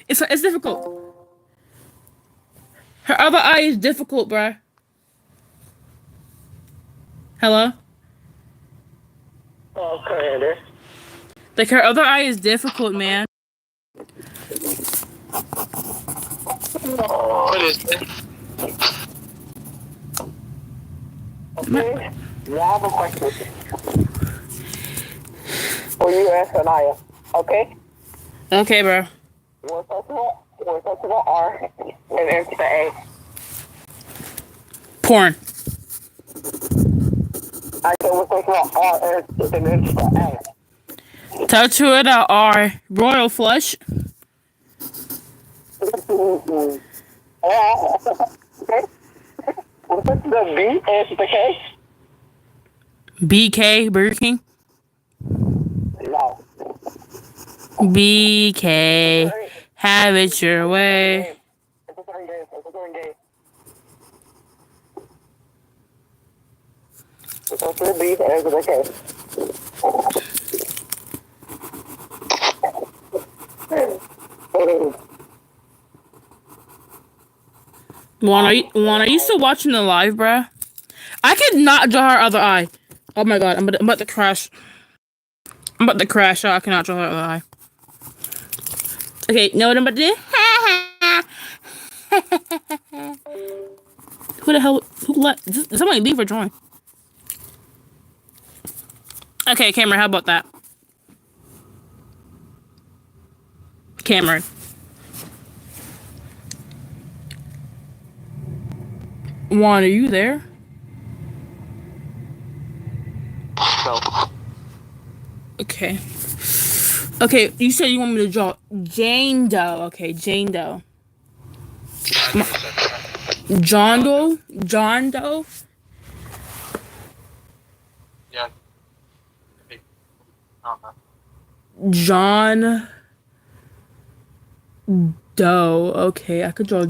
It's difficult. Her other eye is difficult, bruh. Hello? Okay. Like, her other eye is difficult, man. What is this? Okay. Now I have a question. For you and Sanaya. Okay? Okay, bro. We'll talk about R and enter the A. Porn. I said we'll talk about R and enter the A. Touch with a R. Royal flush. Okay. We'll put the B and the K. BK, Burger King. No. BK, have it your way. It's a certain game. It's a certain game. We'll go to the B and enter the K. Juan, are you still watching the live, bruh? I could not draw her other eye. Oh my god, I'm about to crash. I'm about to crash. Oh, I cannot draw her other eye. Okay, know what I'm about to do? Who the hell? Who let somebody leave or join? Okay, Cameron, how about that? Cameron. Juan, are you there? No. Okay. Okay, you said you want me to draw Jane Doe. Okay, Jane Doe. John Doe? John Doe? Yeah. John Doe. Okay, I could draw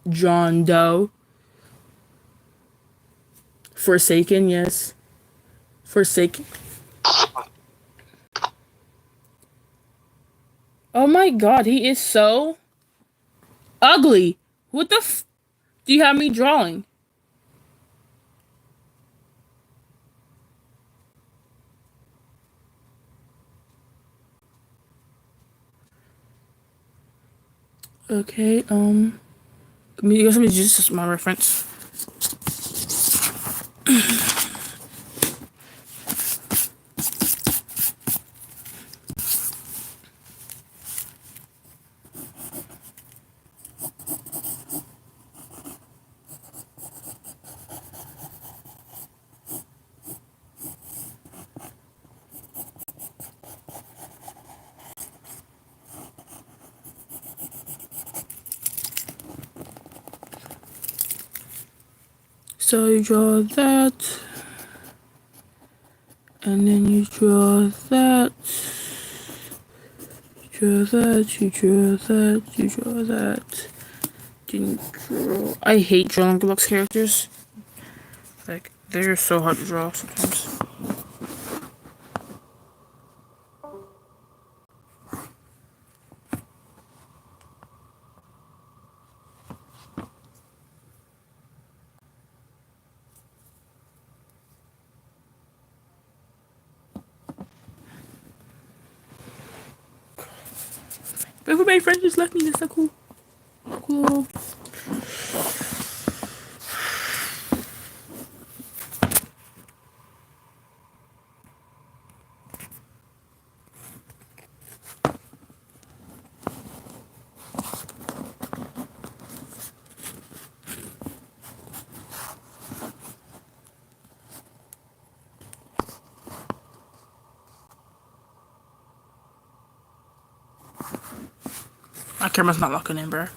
John Doe. Forsaken, yes. Forsaken. Oh my god, he is so ugly. What the f do you have me drawing? Okay, let me just my reference. So you draw that, and then you draw that, you draw that, you draw that, you draw that. Didn't draw. I hate drawing Roblox characters. Like, they're so hard to draw sometimes. But everybody friends just left me. That's so cool. Cool. My camera's not locking in, bro.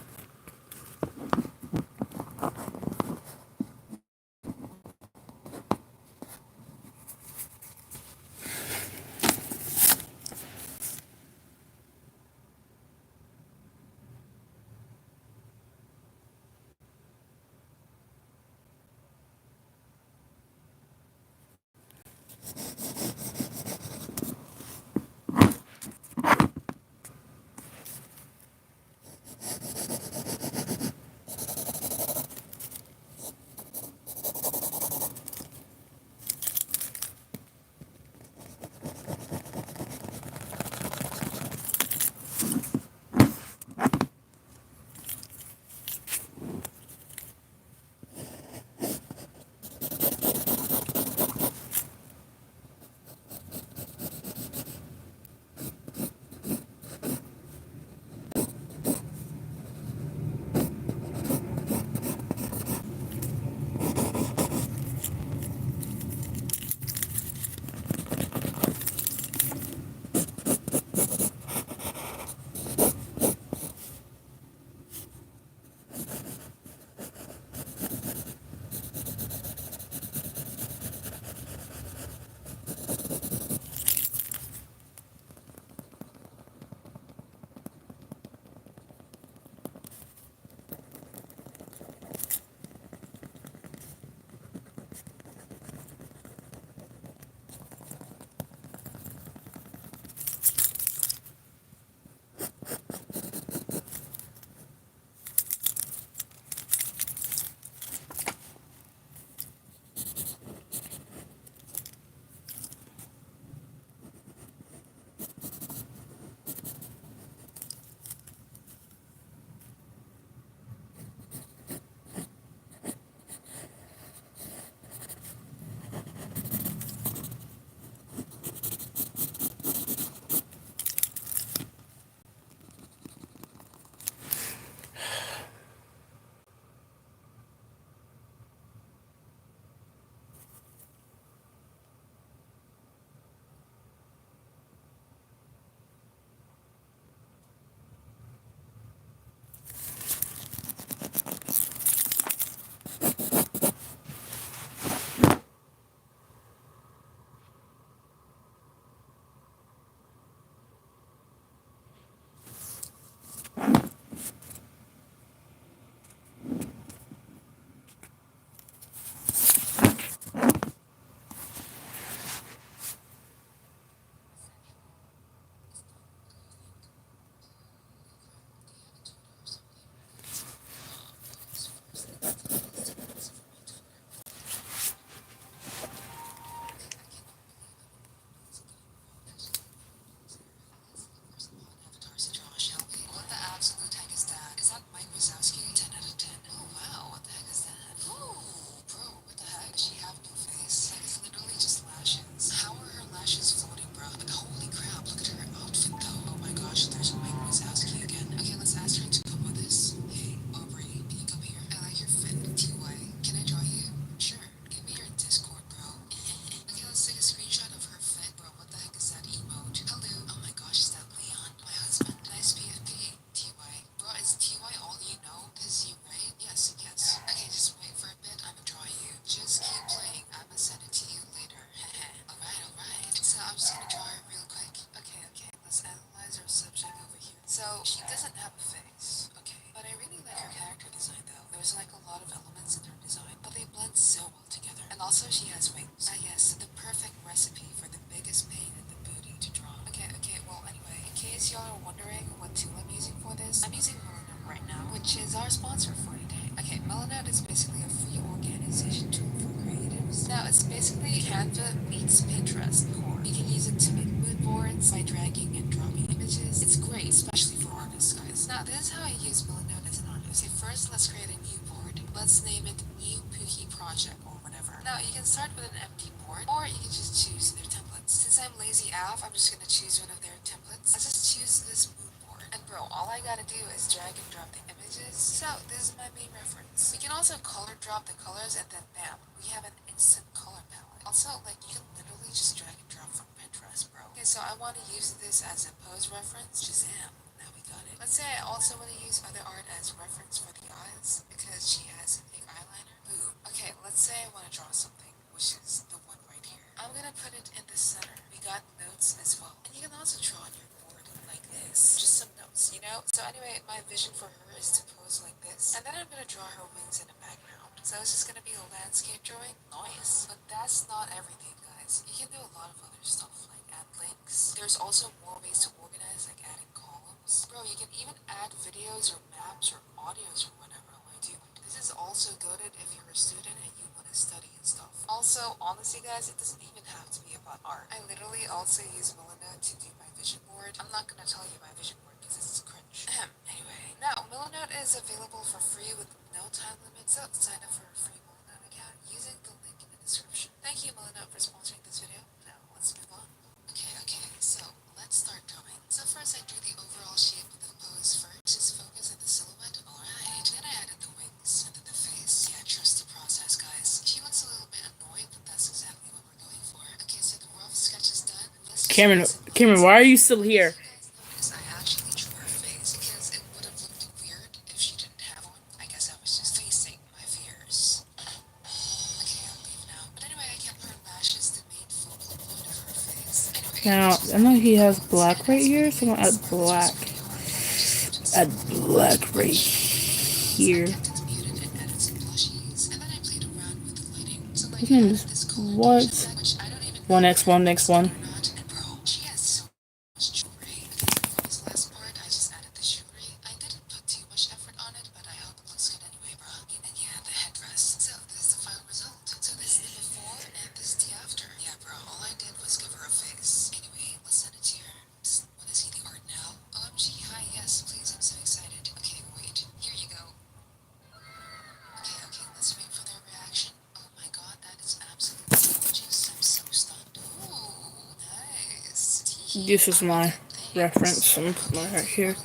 Also, she has wings. Ah, yes, the perfect recipe for the biggest pain in the booty to draw. Okay, well, anyway, in case y'all are wondering what tool I'm using for this, I'm using Melanote right now, which is our sponsor for today. Okay, Melanote is basically a free organization tool for creatives. Now, it's basically Canva meets Pinterest core. You can use it to make mood boards by dragging and dropping images. It's great, especially for artists, guys. Now, this is how I use Melanote as an artist. Okay, first, let's create a new board. Let's name it New Pookie Project or whatever. Now, you can start with an empty board, or you can just choose their templates. Since I'm lazy AF, I'm just gonna choose one of their templates. Let's just choose this mood board. And bro, all I gotta do is drag and drop the images. So, this is my main reference. We can also color drop the colors, and then bam, we have an instant color palette. Also, like, you can literally just drag and drop from Pinterest, bro. Okay, so I want to use this as a pose reference. Shazam. Now we got it. Let's say I also want to use other art as reference for the eyes, because she has a big eyeliner. Boom. Okay, let's say I want to draw something, which is the one right here. I'm gonna put it in the center. We got notes as well. And you can also draw on your board like this. Just some notes, you know? So anyway, my vision for her is to pose like this. And then I'm gonna draw her wings in the background. So it's just gonna be a landscape drawing. Nice. But that's not everything, guys. You can do a lot of other stuff, like add links. There's also more ways to organize, like adding columns. Bro, you can even add videos or maps or audios or whatever. Like, dude, this is also goated if you're a student and you want to study and stuff. Also, honestly, guys, it doesn't even have to be about art. I literally also use Melanote to do my vision board. I'm not gonna tell you my vision board because it's cringe. Anyway, now Melanote is available for free with no time limit, so sign up for a free Melanote account using the link in the description. Thank you, Melanote, for sponsoring this video. Now let's move on. Okay, so let's start drawing. So first I drew the overall shape of the pose first. Just focus on the silhouette. Alright. Then I added the wings and then the face. Yeah, trust the process, guys. She looks a little bit annoyed, but that's exactly what we're going for. Okay, so the rough sketch is done. Let's Cameron, why are you still here? you guys notice I actually drew her face because it would have looked weird if she didn't have one. I guess I was just facing my fears. Okay, I'll leave now. But anyway, I kept her lashes the main focal point of her face. Anyway, Now, I know he has black right here, so I'm gonna add black. Add black right here. His name is what? 1x1x1. This is my reference. I'm gonna put mine right here.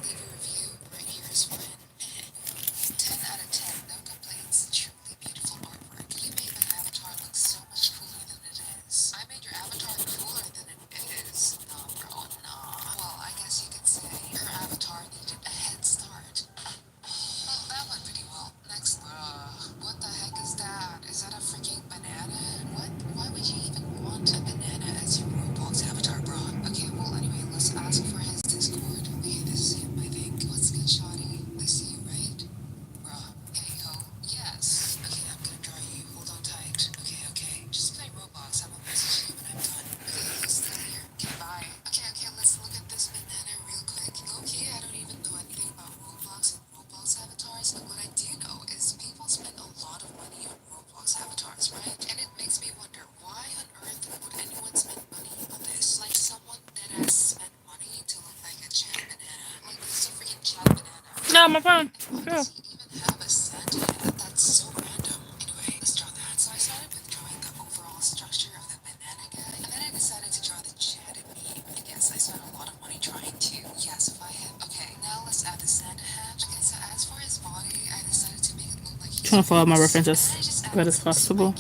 No, my phone. Go. Trying to follow my references as good as possible.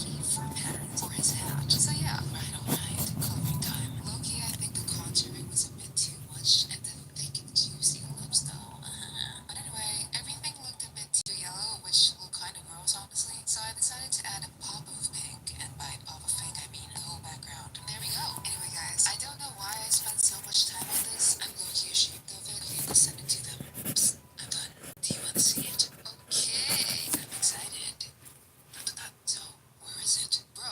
So, where is it? Bro,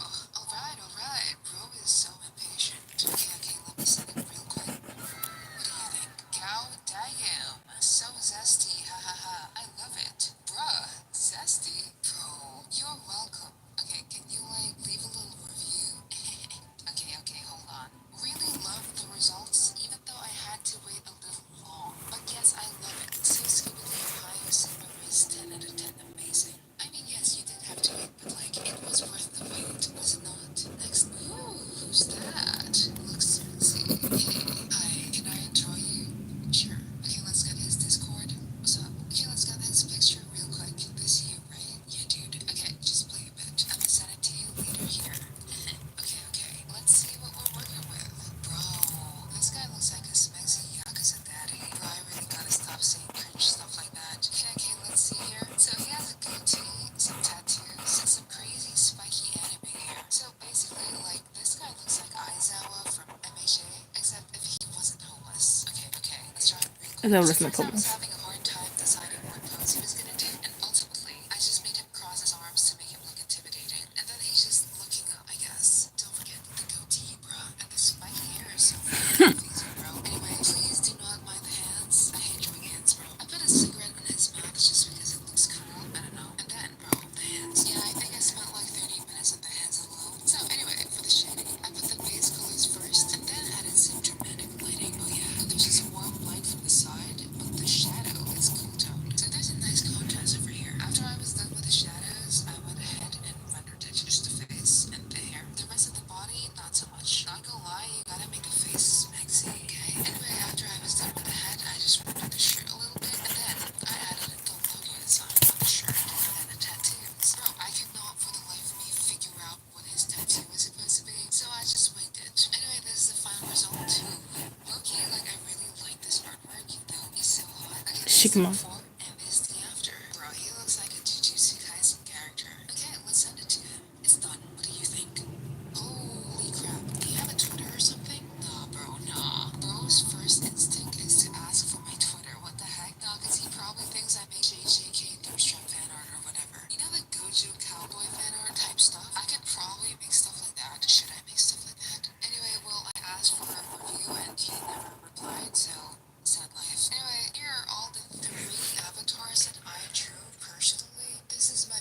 I never So listen to first I was Pumas. having a hard time deciding what pose he was gonna do, and ultimately I just made him cross his arms to make him look intimidating. And then he's just looking up, I guess. Don't forget the goatee, bro, and the spiky hair is so fucking confusing, bro. Anyway, please do not mind the hands. I hate drawing hands, bro. I put a cigarette in his mouth just because it looks cool. I don't know. And then, bro, the hands. Yeah, I think I spent like 30 minutes on the hands alone. So anyway, for the shading, I put the base colors first, and then added some dramatic lighting. Oh yeah, there's this warm light from the side, but the shadow is cool toned. So there's a nice contrast over here. After I was done with the shadows, I went ahead and rendered just the face and the hair. The rest of the body, not so much. Not gonna lie, you gotta make the face smexy, okay? Anyway, after I was done with the head, I just rendered the shirt a little bit, and then I added the logo design on the shirt, and then the tattoos. Bro, I could not for the life of me figure out what his tattoo was supposed to be, so I just winged it. Anyway, this is the final result too. Okay, like I really like this artwork, though he's so hot. Okay, this is the Shikma. before and this is the after. Bro, he looks like a 𝙳𝚁𝙰𝚃 character. Okay, let's send it to him. It's done. What do you think? Holy crap. Do you have a Twitter or something? Nah, bro, nah. Bro's first instinct is to ask for my Twitter. What the heck? Nah, cause he probably thinks I make 𝙳𝚁𝙸𝙬𝙃 fan art or whatever. You know the Gojo cowboy fan art type stuff? I could probably make stuff like that. Should I make stuff like that? Anyway, well, I asked for a review and he never replied, so sad life. Anyway, here are all the 3 avatars that I drew personally. This is my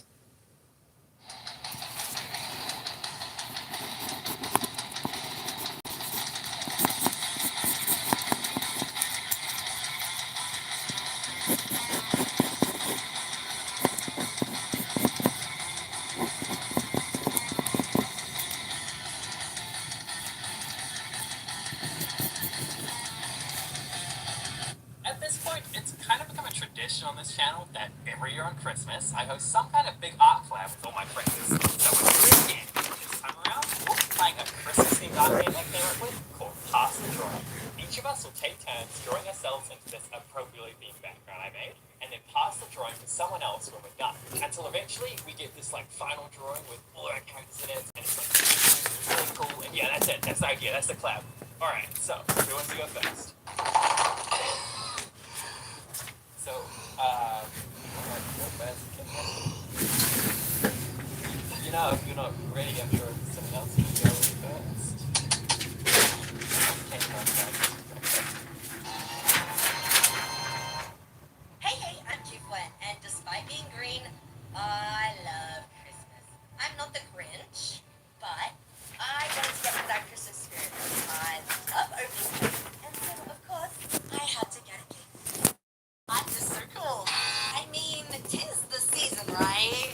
At this point, it's kind of become a tradition on this channel that every year on Christmas, I host some kind of big art collab with all my friends. So we're doing it again. This time around, we'll be playing a Christmas-themed art game I came up with called Pass the Drawing. Each of us will take turns drawing ourselves into this appropriately themed background I made, and then pass the drawing to someone else when we're done. Until eventually, we get this like final drawing with all our characters in it, and it's like really cool. And yeah, that's it. That's the idea. That's the collab. Alright, so who wants to go first? So, you know, if you're not ready, I'm sure someone else can go first. Hey, I'm 𝙳𝚁𝙰𝚃, and despite being green, I love Christmas. I'm not the Grinch, but I wanted to get into that Christmas spirit. I love opening presents, and so, of course, I had to get a gift. I'm just so cool. I mean, 'tis the season, right?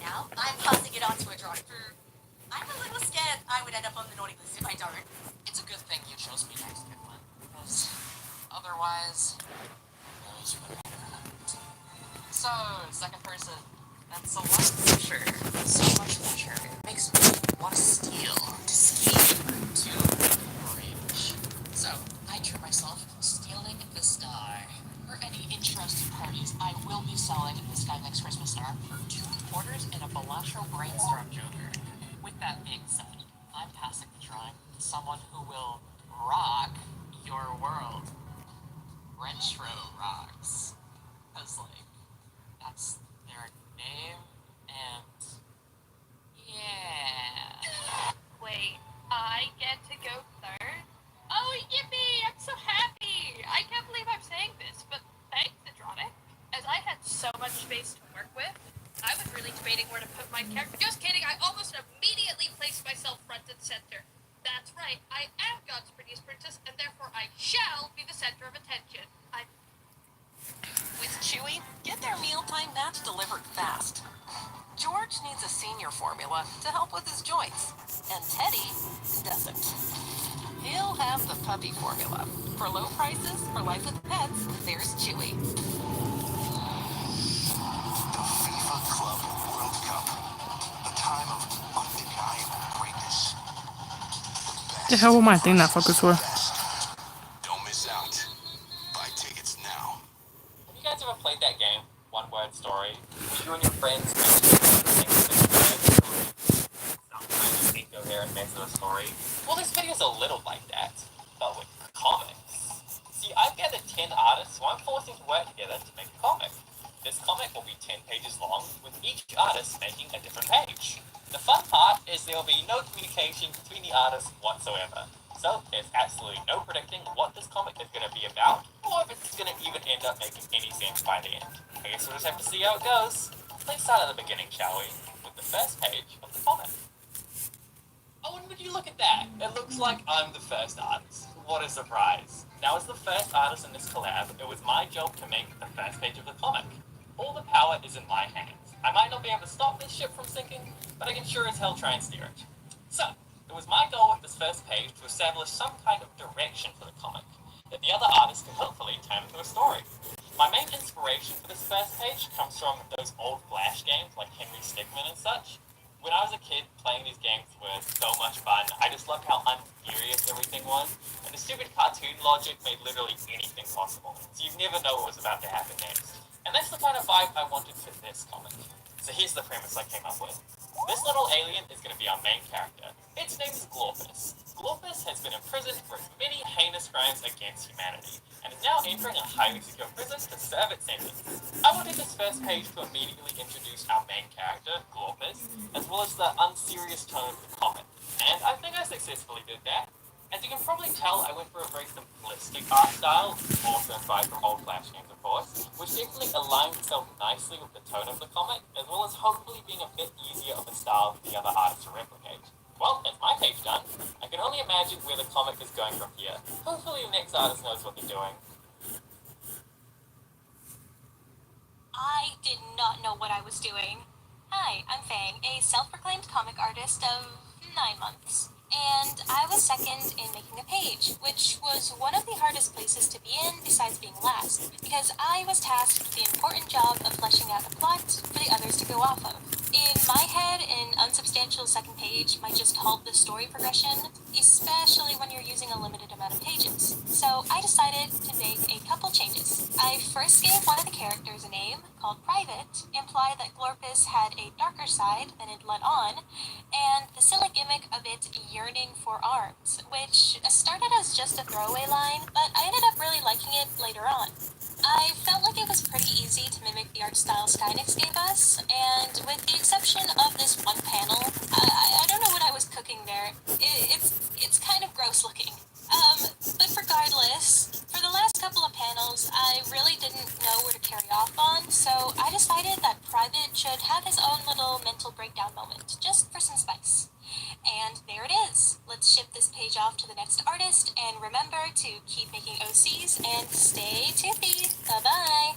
Now, I'm passing it on to a drawing. I'm a little scared I would end up on the naughty list if I don't. It's a good thing you chose me next, Kipling, because otherwise, those would have happened. So, second person, that's a lot of pressure. So much pressure. It makes me want to steal, to scheme, to rage. So, I drew myself stealing the sky. For any interested parties, I will be selling the Sky Next Christmas Star for 2 quarters and a Balasho Brainstorm Joker. With that being said, I'm passing the drawing to someone who will rock your world. Retro rocks. Cause like, that's their name, and yeah. Wait, I get to go third? Oh, yippee! I'm so happy! I can't believe I'm saying this, but thanks, 𝙳𝚁𝙯𝚀. As I had so much space to work with, I was really debating where to put my character. Just kidding, I almost immediately placed myself front and center. That's right, I am God's prettiest princess, and therefore I shall be the center of attention. With Chewie, get their mealtime match delivered fast. George needs a senior formula to help with his joints, and Teddy doesn't. He'll have the puppy formula. For low prices, for life with pets, there's Chewie. The FIFA Club World Cup. A time of undeniable greatness. The hell am I thinking that focus for? Don't miss out. Buy tickets now. Have you guys ever played that game, One Word Story? You and your friends sometimes think go there and mess with a story. Well, this video's a little like that, but with comics. See, I've gathered 10 artists who I'm forcing to work together to make a comic. This comic will be 10 pages long, with each artist making a different page. The fun part is there will be no communication between the artists whatsoever, so there's absolutely no predicting what this comic is going to be about, or if it's going to even end up making any sense by the end. I guess we'll just have to see how it goes. Let's start at the beginning, shall we? With the first page of the comic. Oh, and would you look at that? It looks like I'm the first artist. What a surprise. Now, as the first artist in this collab, it was my job to make the first page of the comic. All the power is in my hands. I might not be able to stop this ship from sinking, but I can sure as hell try and steer it. So, it was my goal with this first page to establish some kind of direction for the comic, that the other artists can hopefully turn into a story. My main inspiration for this first page comes from those old Flash games like Henry Stickmin and such. When I was a kid, playing these games was so much fun. I just loved how unfurious everything was, and the stupid cartoon logic made literally anything possible, so you'd never know what was about to happen next. And that's the kind of vibe I wanted for this comic. So here's the premise I came up with. This little alien is going to be our main character. Its name is 𝙁𝚁𝙁𝙀. 𝙁𝚁𝙁 has been imprisoned for many heinous crimes against humanity, and is now entering a highly secure prison to serve its sentence. I wanted this first page to immediately introduce our main character, 𝙁𝚁𝙁, as well as the unserious tone of the comic, and I think I successfully did that. As you can probably tell, I went for a very simplistic art style, also inspired from old Flash games, of course, which definitely aligns itself nicely with the tone of the comic, as well as hopefully being a bit easier of a style for the other artists to replicate. Well, that's my page done. I can only imagine where the comic is going from here. Hopefully the next artist knows what they're doing. I did not know what I was doing. Hi, I'm Fang, a self-proclaimed comic artist of 9 months. And I was second in making a page, which was one of the hardest places to be in besides being last, because I was tasked with the important job of fleshing out a plot for the others to go off of. In my head, an unsubstantial second page might just halt the story progression, especially when you're using a limited amount of pages. So I decided to make a couple changes. I first gave one of the characters a name called Private, implied that 𝙁𝚁𝙁 had a darker side than it let on, and the silly gimmick of it yearning for arms, which started as just a throwaway line, but I ended up really liking it later on. I felt like it was pretty easy to mimic the art style 𝙬𝚁𝙀 gave us, and with the exception of this one panel, I don't know what I was cooking there. It's kind of gross looking. But regardless, for the last couple of panels, I really didn't know where to carry off on, so I decided that Private should have his own little mental breakdown moment, just for some spice. And there it is. Let's ship this page off to the next artist, and remember to keep making OCs and stay toothy. Bye-bye!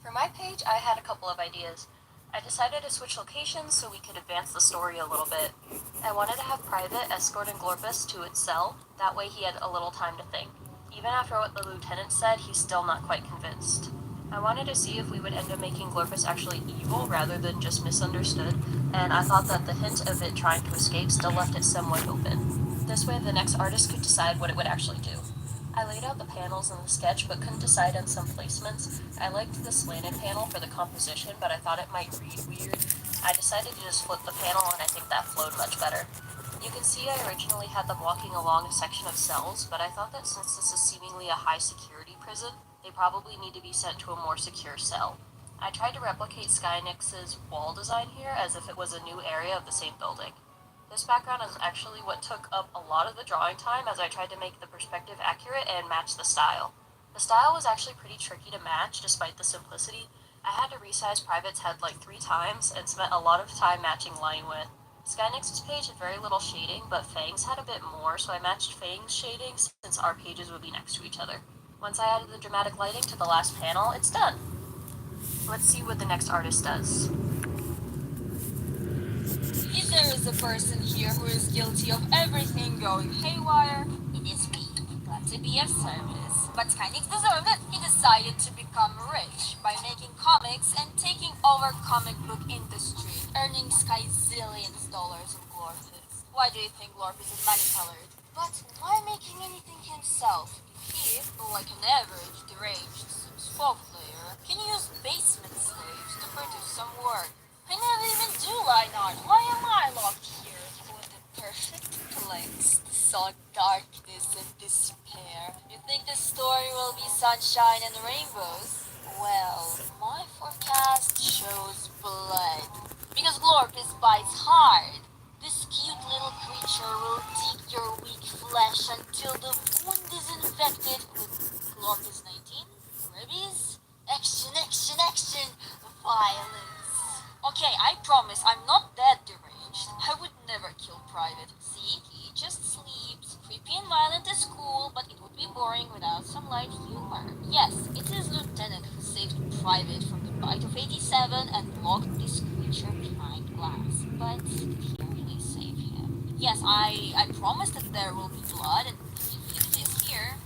For my page, I had a couple of ideas. I decided to switch locations so we could advance the story a little bit. I wanted to have Private escorting 𝙁𝚁𝙁 to its cell, that way he had a little time to think. Even after what the lieutenant said, he's still not quite convinced. I wanted to see if we would end up making 𝙁𝚁𝙁 actually evil rather than just misunderstood, and I thought that the hint of it trying to escape still left it somewhat open. This way the next artist could decide what it would actually do. I laid out the panels in the sketch but couldn't decide on some placements. I liked the slanted panel for the composition, but I thought it might read weird. I decided to just flip the panel, and I think that flowed much better. You can see I originally had them walking along a section of cells, but I thought that since this is seemingly a high security prison, they probably need to be sent to a more secure cell. I tried to replicate 𝙬𝚁𝙀's wall design here as if it was a new area of the same building. This background is actually what took up a lot of the drawing time, as I tried to make the perspective accurate and match the style. The style was actually pretty tricky to match despite the simplicity. I had to resize Private's head like 3 times and spent a lot of time matching line width. 𝙬𝚁𝙀's page had very little shading, but Fang's had a bit more, so I matched Fang's shading since our pages would be next to each other. Once I added the dramatic lighting to the last panel, it's done! Let's see what the next artist does. If there is a person here who is guilty of everything going haywire, it is me. Glad to be of service. But 𝙬𝚁𝙀 deserved it. He decided to become rich by making comics and taking over comic book industry, earning $zillions of 𝙁𝚁𝙁𝚁𝙁. Why do you think 𝙁𝚁𝙁 is money-colored? But why making anything himself? He, like an average deranged Sims 4 player, can use basement slaves to produce some work. I never even do line art. Why am I locked here for the perfect place? saw darkness and despair. You think the story will be sunshine and rainbows? Well, my forecast shows blood. Because Glorpus bites hard. This cute little creature will dig your weak flesh until the wound is infected with Glorpus 19, rabies, action, action, action, violence. Okay, I promise I'm not that deranged. I would never kill Private. See, he just sleeps. Creepy and violent is cool, but it would be boring without some light humor. Yes, it is Lieutenant who saved Private from the bite of 87 and locked this creature behind glass. But did he really save him? Yes, I promise that there will be blood, and it is here.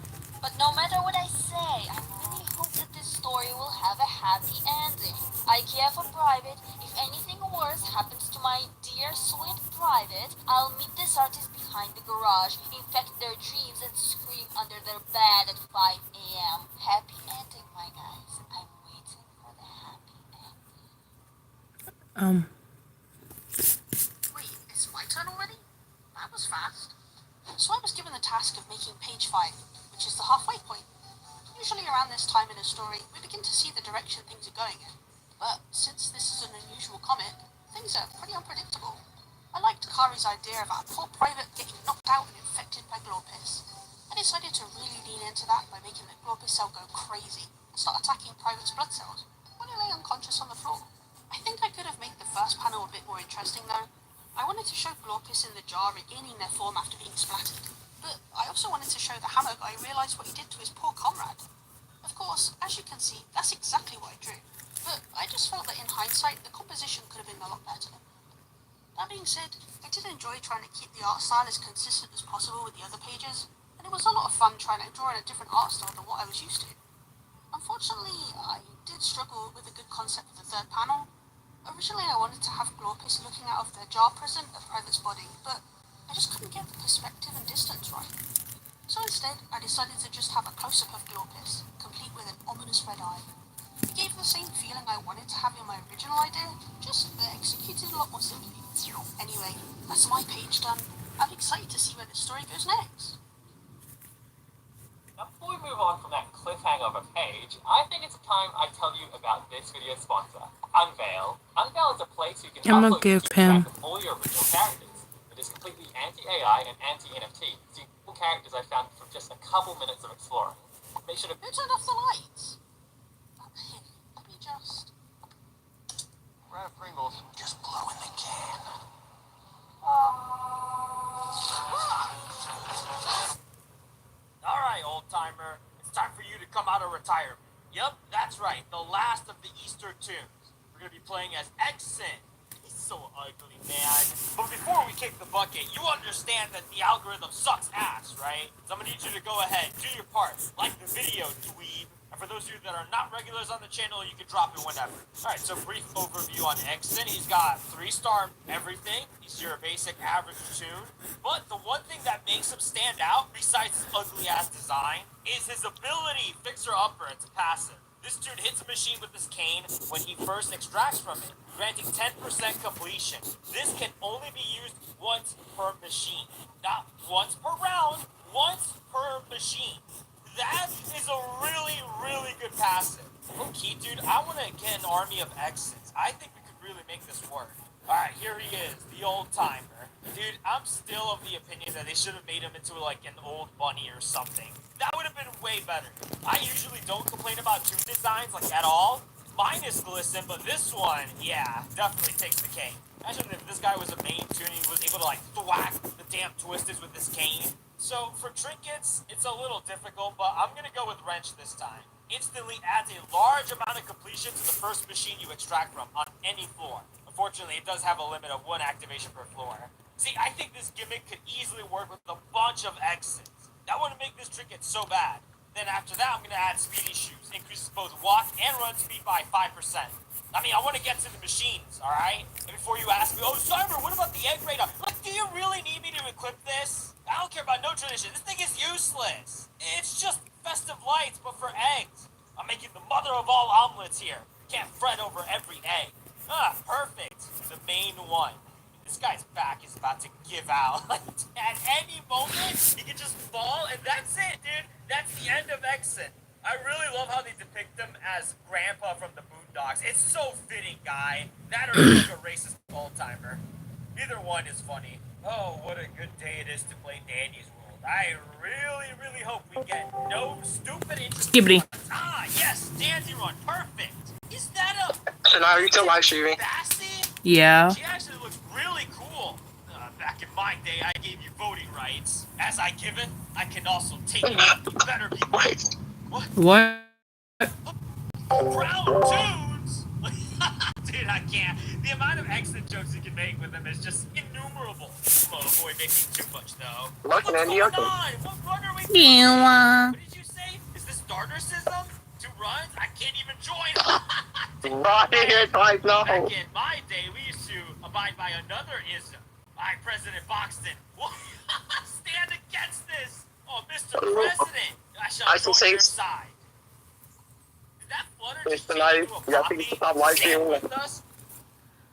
But no matter what I say, I really hope that this story will have a happy ending. I care for Private. If anything worse happens to my dear sweet Private, I'll meet this artist behind the garage, infect their dreams, and scream under their bed at 5 a.m. Happy ending, my guys. I'm waiting for the happy ending. Wait, it's my turn already? That was fast. So I was given the task of making page 5, which is the halfway point. Usually around this time in a story, we begin to see the direction things are going in. But since this is an unusual comic, things are pretty unpredictable. I liked Kari's idea about poor Private getting knocked out and infected by Glorpus. I decided to really lean into that by making the Glorpus cell go crazy and start attacking Private's blood cells when he lay unconscious on the floor. I think I could have made the first panel a bit more interesting though. I wanted to show Glorpus in the jar regaining their form after being splattered. But I also wanted to show the hammer guy realised what he did to his poor comrade. Of course, as you can see, that's exactly what I drew. But I just felt that in hindsight, the composition could have been a lot better. That being said, I did enjoy trying to keep the art style as consistent as possible with the other pages, and it was a lot of fun trying to draw in a different art style than what I was used to. Unfortunately, I did struggle with a good concept for the third panel. Originally, I wanted to have Glorpus looking out of the jar prison of Private's body, but I just couldn't get the perspective and distance right. So instead, I decided to just have a close-up of Glorpus, complete with an ominous red eye. It gave the same feeling I wanted to have in my original idea, just executed a lot more simply. Anyway, that's my page done. I'm excited to see where the story goes next. Now, before we move on from that cliffhanger of a page, I think it's time I tell you about this video's sponsor, Unveil. Unveil is a place you can upload and keep track of all your original characters. It is completely anti-AI and anti-NFT. It's the characters I found from just a couple minutes of exploring. Make sure to... Who turned off the lights? Let me just... We're out of Pringles. Just blow in the can. Alright, old-timer. It's time for you to come out of retirement. Yup, that's right. The last of the Easter tunes. We're gonna be playing as 𝙳𝚁𝙰𝚆𝙸𝙽𝙶. He's so ugly, man. But before we kick the bucket, you understand that the algorithm sucks ass, right? So I'm gonna need you to go ahead, do your part. Like the video, dweeb. And for those of you that are not regulars on the channel, you can drop it whenever. Alright, so brief overview on 𝙳𝚁𝙰𝚃. He's got 3-star everything. He's your basic average tune. But the one thing that makes him stand out, besides his ugly ass design, is his ability, fixer-upper. It's a passive. This dude hits a machine with his cane when he first extracts from it, granting 10% completion. This can only be used once per machine. Not once per round, once per machine. That is a really, really good passive. Okay, dude, I want to get an army of 𝙳𝚁𝙰𝚃s. I think we could really make this work. Alright, here he is, the old timer. Dude, I'm still of the opinion that they should have made him into like an old bunny or something. That would have been way better. I usually don't complain about tune designs like at all. Mine is glisten, but this one, yeah, definitely takes the cake. Imagine if this guy was a main tune and he was able to like thwack the damn twisters with his cane. So for trinkets, it's a little difficult, but I'm gonna go with wrench this time. Instantly adds a large amount of completion to the first machine you extract from on any floor. Unfortunately, it does have a limit of 1 activation per floor. See, I think this gimmick could easily work with a bunch of 𝙳𝚁𝚰𝚃s. That wouldn't make this trinket so bad. Then after that, I'm gonna add speedy shoes. Increases both walk and run speed by 5%. I mean, I want to get to the machines, alright? And before you ask me, oh, Cyber, what about the egg radar? Like, do you really need me to equip this? I don't care about no tradition. This thing is useless. It's just festive lights, but for eggs. I'm making the mother of all omelets here. Can't fret over every egg. Ah, perfect. The main one. This guy's back is about to give out. Like, at any moment, he can just fall, and that's it, dude. That's the end of 𝙳𝚁𝙸𝙴. I really love how they depict him as Grandpa from the Boondocks. It's so fitting, guy. That or he's like a racist old-timer. Either one is funny. Oh, what a good day it is to play Danny's World. I really, really hope we get no stupid interesting Skibbity. ones. Ah, yes, Dandy Run, perfect. Is that a... So now are you still live streaming? Yeah. She actually looks really cool. Back in my day, I gave you voting rights. As I give it, I can also take it. You better be grateful. What? Brown tunes? Dude, I can't. The amount of exit jokes you can make with them is just innumerable. Oh, avoid making too much, though. What's going on? What run are we doing? What did you say? Is this starter-sism? 2 runs? I can't even join. Right here, guys, no. Back in my day, we used to abide by another ism. I, President Boxton, will stand against this. Oh, Mr. President, I shall join your side. Did that flutter just change into a poppy? Stand with us?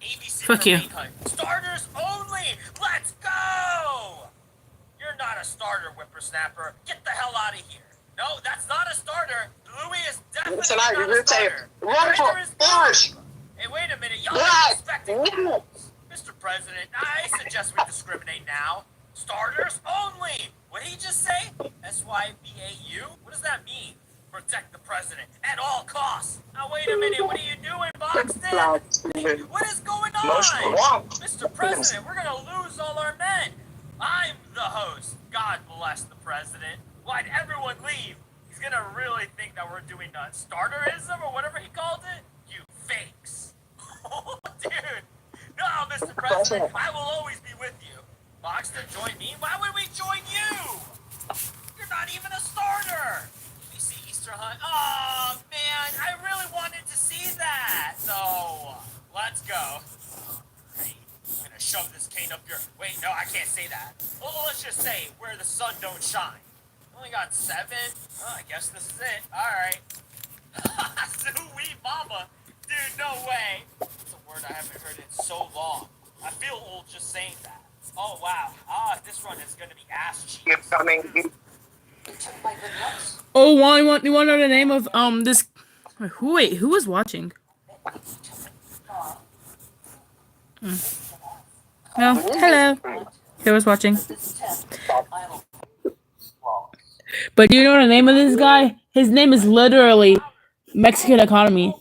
ABC Fuck you. Starters only! Let's go! You're not a starter, whippersnapper. Get the hell out of here. No, that's not a starter. Louis is definitely not a starter. Hey, wait a minute. Y'all are expecting rules. Mr. President, I suggest we discriminate now. Starters only. What did he just say? SYBAU? What does that mean? Protect the president at all costs. Now, wait a minute. What are you doing, Boxton? What is going on? Mr. President, we're going to lose all our men. I'm the host. God bless the president. Why'd everyone leave? He's going to really think that we're doing starterism or whatever he called it? You fakes. Oh, dude. No, Mr. President, I will always be with you. Boxton, join me? Why would we join you? You're not even a starter. We see Easter Hunt. Oh, man, I really wanted to see that. So, let's go. Hey, I'm gonna shove this cane up your... Wait, no, I can't say that. Well, let's just say where the sun don't shine. Only got 7. Oh, I guess this is it. All right. Sweet mama. Dude, no way. It's a word I haven't heard in so long. I feel old just saying that. Oh, wow. Ah, this run is going to be ass cheeks. Oh, you want to know the name of this? Wait, who was watching? Oh, hello. Who was watching? But do you know the name of this guy? His name is literally Mexican Economy.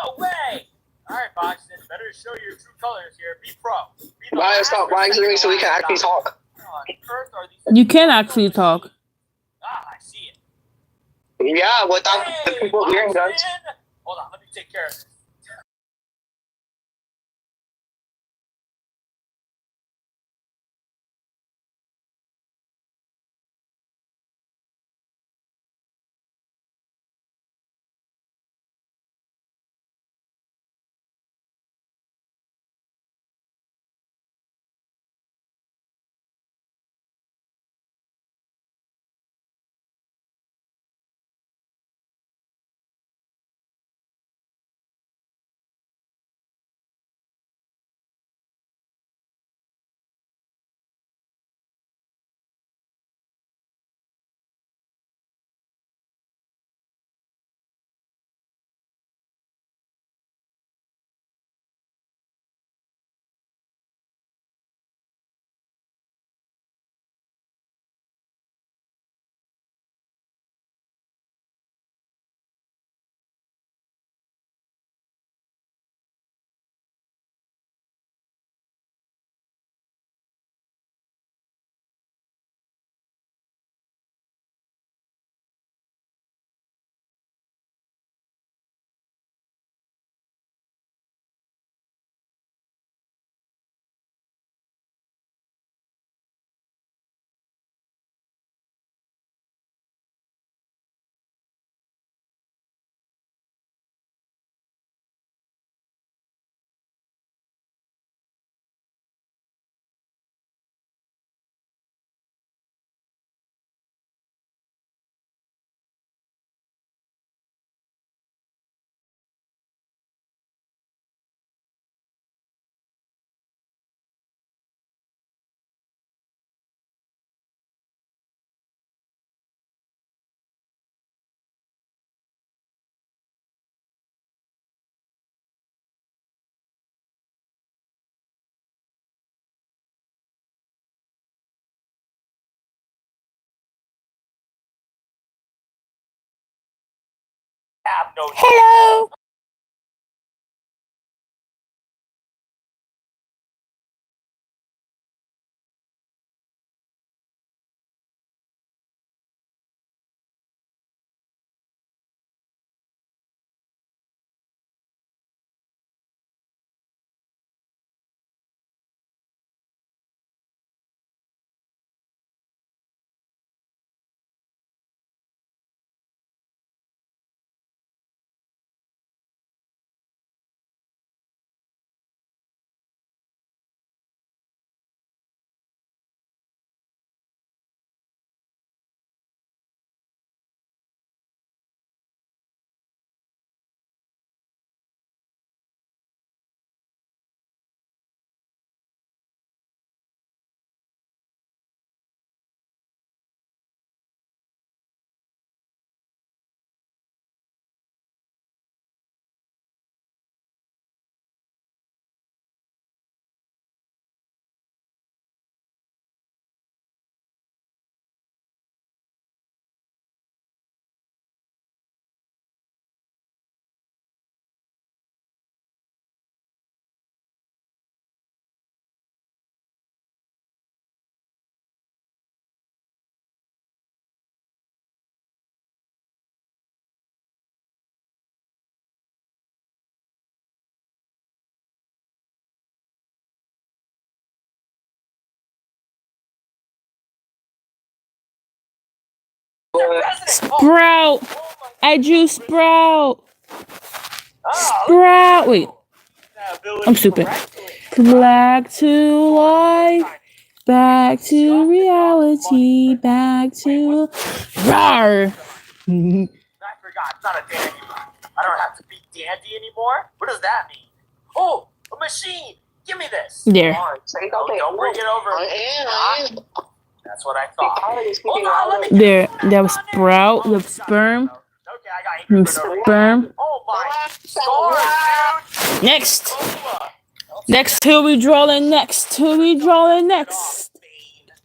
No way. All right, Boxton, better show your true colors here. Be pro. Why stop live streaming so we can actually talk? You can actually talk. Ah, I see it. Yeah, without the people hearing us. Hold on, let me take care of this. have no. Hello. Sprout. I drew Sprout. Sprout. Wait. I'm stupid. Back to life. Back to reality. Back to. Rawr. I forgot. It's not a dandy. I don't have to be dandy anymore. What does that mean? Oh, a machine. Give me this. There. Don't bring it over. I am. That's what I thought. Hold on, let me There. That was Sprout. The sperm. Okay, I got Sperm. Oh my stars, dude. Next. Next. Who we drawing next? Who we drawing next?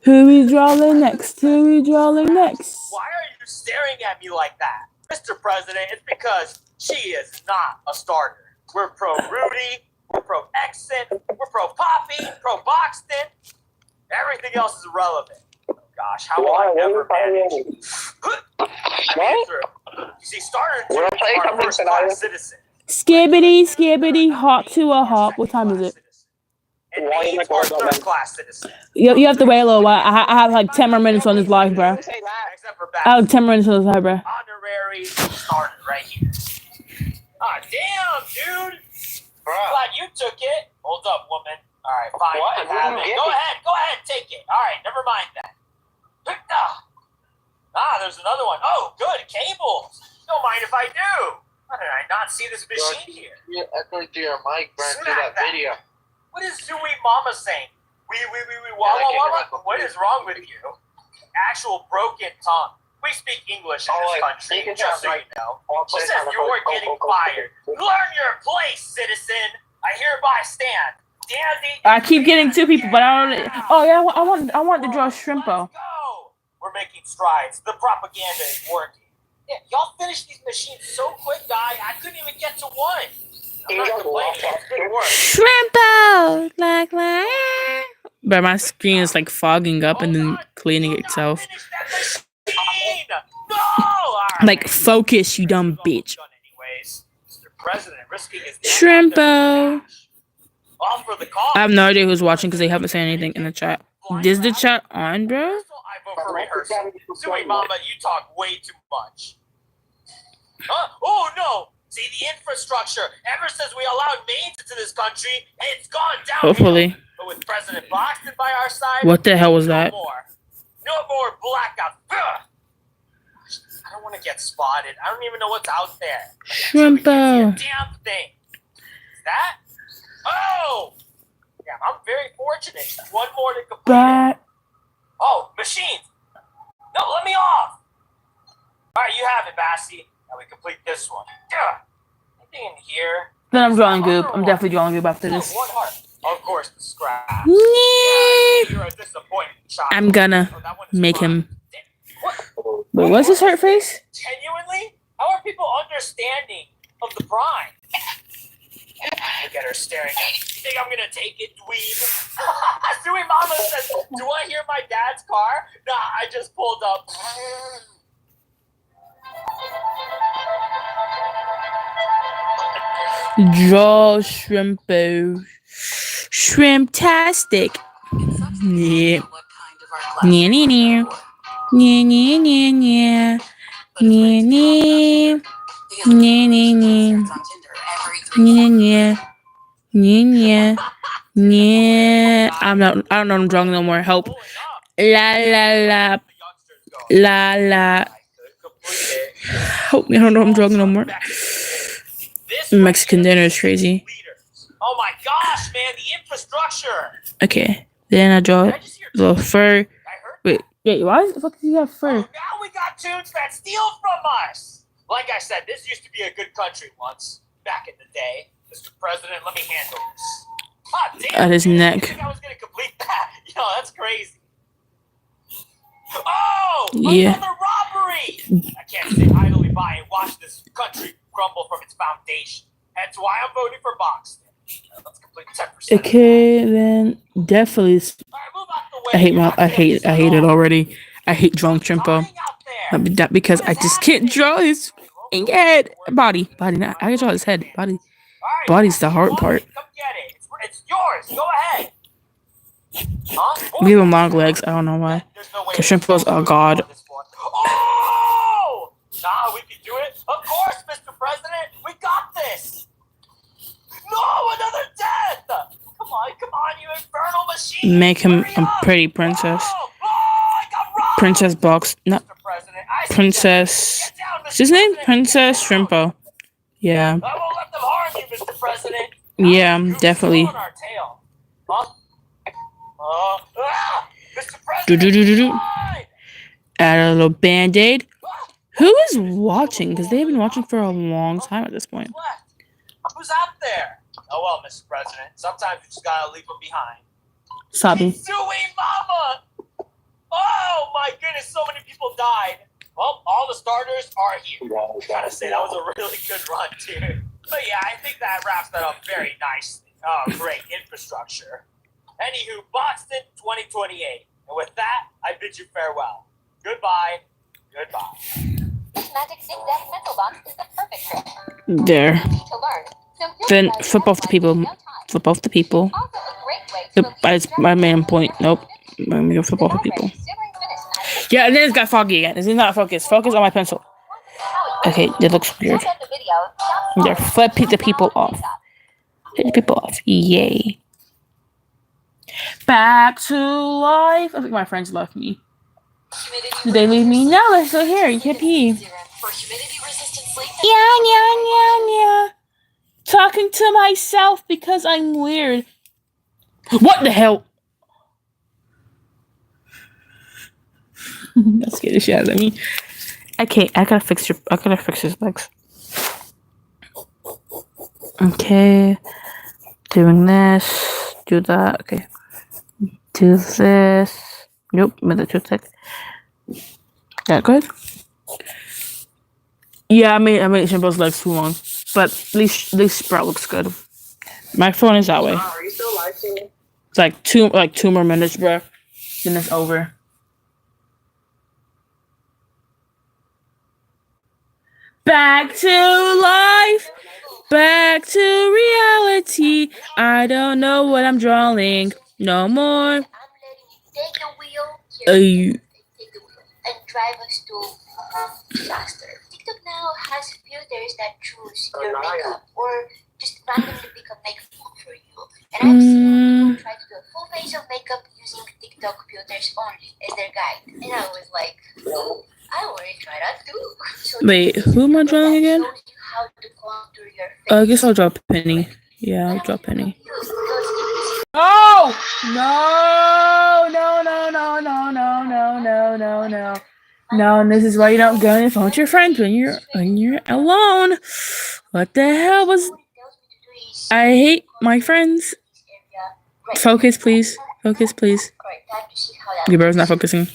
Who we drawing next? Who we drawing next? Why are you staring at me like that? Mr. President, it's because she is not a starter. We're pro Rudy, we're pro Exit, we're pro Poppy, pro Boxton. Everything else is irrelevant. Oh gosh, how will I ever manage? You see, starter are first-class citizens. Skibbity, skibbity, hop to a hop. What time is it? And needs are third-class citizens. You have to wait a little while. I have like 10 more minutes on this live, bro. Except for I have 10 minutes on this live, bro. honorary starter right here. Ah, damn, dude. Glad you took it. Hold up, woman. All right, fine. What? Have it. Go ahead, take it. All right, never mind that. There's another one. Oh, good, cables. Don't mind if I do. How did I not see this machine here? You're echoing to your mic, Brent, through Smack that video. What is Zooey Mama saying? What is wrong with you? Actual broken tongue. We speak English in this country, just so you know. She says you're getting fired. Learn your place, citizen. I hereby stand. Dandy. I keep getting two people, but I don't. Oh yeah, I want to draw Shrimpo. Let's go. We're making strides. The propaganda is working. Yeah, y'all finished these machines so quick, guy. I couldn't even get to one. I'm not complaining. It's good work. Shrimpo, like. But my screen is like fogging up and then cleaning itself. No! Like focus, you dumb bitch. Anyways, Mr. President risking his Shrimpo. All for the cause. I have no idea who's watching because they haven't said anything in the chat. Is the chat on, bro? I vote for rehearsal. Zooey Mama, you talk way too much. Huh? Oh no! See, the infrastructure, ever since we allowed maids into this country, it's gone down. Hopefully. But with President Boxton by our side, What the hell was that? No more blackouts. Ugh. I don't want to get spotted. I don't even know what's out there. Shrimpo. Damn thing. Is that? Oh! Yeah, I'm very fortunate. One more to complete. Oh, machines. No, let me off. All right, you have it, Bassy. Now we complete this one. Anything in here? Then I'm drawing Goop. I'm definitely drawing Goop after this. One heart. Of course, the scrap. Yeah. You're a disappointment, child. I'm gonna make him. Wait, what's his hurt face? Genuinely? How are people understanding of the prime? Look at her staring at me. You think I'm gonna take it, dweeb? Suey Mama says, do you want to hear my dad's car? Nah, I just pulled up. 𝙳𝚁𝙸𝙽𝙴 𝙵𝚁𝙸𝙴𝙽𝙬 Yeah. Yeah, yeah, yeah. Yeah, yeah, yeah, yeah. Yeah, yeah. Yeah, yeah. Yeah, yeah. I don't know what I'm drawing no more. Help. La la la la la. Help me, I don't know what I'm drawing no more. Mexican dinner is crazy. Oh my gosh, man, the infrastructure. Okay, then I draw the fur. Wait, why the fuck do you have fur? Oh, now we got tunes that steal from us. Like I said, this used to be a good country once, back in the day. Mr. President, let me handle this. Ah, damn, At his neck. I think I was gonna complete that. Yo, that's crazy. Oh, yeah. Another robbery. I can't sit idly by and watch this country crumble from its foundation. That's why I'm voting for Box. Let's complete 10%. Okay, then definitely. I hate it already. I hate drawing Shrimpo. That because I just can't draw his head. Body. Not, I can draw his head. Body's the hard part. Come get it. It's yours. Go ahead. Huh? We have long legs. I don't know why. Because Shrimpo's a god. Oh! Nah, we can do it. Of course, Mr. President. We got this. No, another death. Come on, you infernal machine. Make him a pretty princess. Princess Box. Not Princess. What's his name? Princess Shrimpo. Yeah. I won't let them harm you, Mr. President. Yeah, definitely. Mr. President. Add a little band-aid. Who is watching? Because they've been watching for a long time at this point. Who's out there? Oh well, Mr. President. Sometimes you just gotta leave them behind. Sabi. Suey Mama! Oh my goodness, so many people died. Well, all the starters are here. Gotta say, that was a really good run, too. But yeah, I think that wraps that up very nicely. Oh, great infrastructure. Anywho, Boston 2028. And with that, I bid you farewell. Goodbye. This magic zigzag pencil box is the perfect trick. There. To learn. So Then flip off the people. Flip off the people. Also a great way to That's my main point. Nope. Let me go flip off the people. Yeah, and then it's got foggy again. It's not focus. Focus on my pencil. Okay, it looks weird. There, flip the people off. Hit the people off. Yay. Back to life. I think my friends left me. Did they leave me? No, they're still here. Yippee. Yeah. Talking to myself because I'm weird. What the hell? That scared the shit out of me. I gotta fix his legs. Okay. Doing this. Do that. Okay. Do this. Nope, made it too thick. That good? Yeah, I made Shimbo's legs too long. But at least Sprout looks good. My phone is that way. Are you still live streaming? It's like two more minutes, bro. Then it's over. Back to life. Back to reality. I don't know what I'm drawing no more. I'm letting you take the wheel. Take the wheel and drive us to disaster. TikTok now has filters that choose your makeup or just randomly pick a makeup look for you. And I've seen people try to do a full face of makeup using TikTok filters only as their guide. And I was like, oh, I want to try that too. So wait, who am I drawing again? how to contour your face. I guess I'll draw Penny. Yeah, I'll draw Penny. Oh! No, this is why you don't go on the phone with your friends when you're alone. What the hell was... I hate my friends. Focus, please. Focus, please. Your bro's not focusing.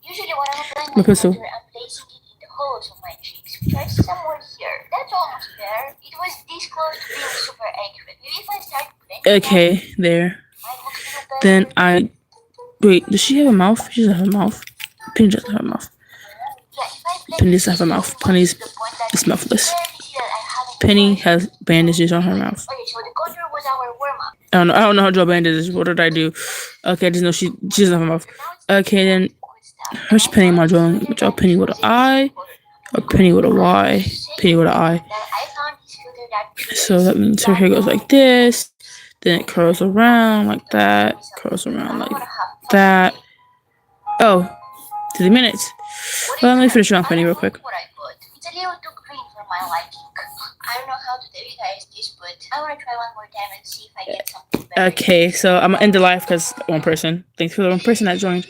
Usually when I'm applying My pistol. I'm placing it in the hollows on my cheeks, which are somewhere here. That's almost there. It was this close to being super accurate. Maybe if I start printing Okay, there. I look a little better. Then I wait. Does she have a mouth? She doesn't have a mouth. Penny doesn't have a mouth. Yeah, if I blend Penny this doesn't have a in, mouth. it will Penny's to the point that is mouthless. you barely see that I haven't Penny tried. has bandages on her mouth. Okay, so the contour was our warm-up. I don't know how to draw bandages. What did I do? Okay, I just know she doesn't have a mouth. Okay, then here's Penny am I drawing? Draw Penny with an I, or Penny with a Y. Penny with an I. Then I found this filter that So that means her hair goes like this. Then it curls around like that. Curls around like that. Oh, 3 minutes. Well, let me finish around Penny real quick. What I put. It's a little too green for my liking. I don't know how to tell you guys this, but I want to try one more time and see if I get something better. Okay, so I'm gonna end the live because one person. Thanks for the one person that joined.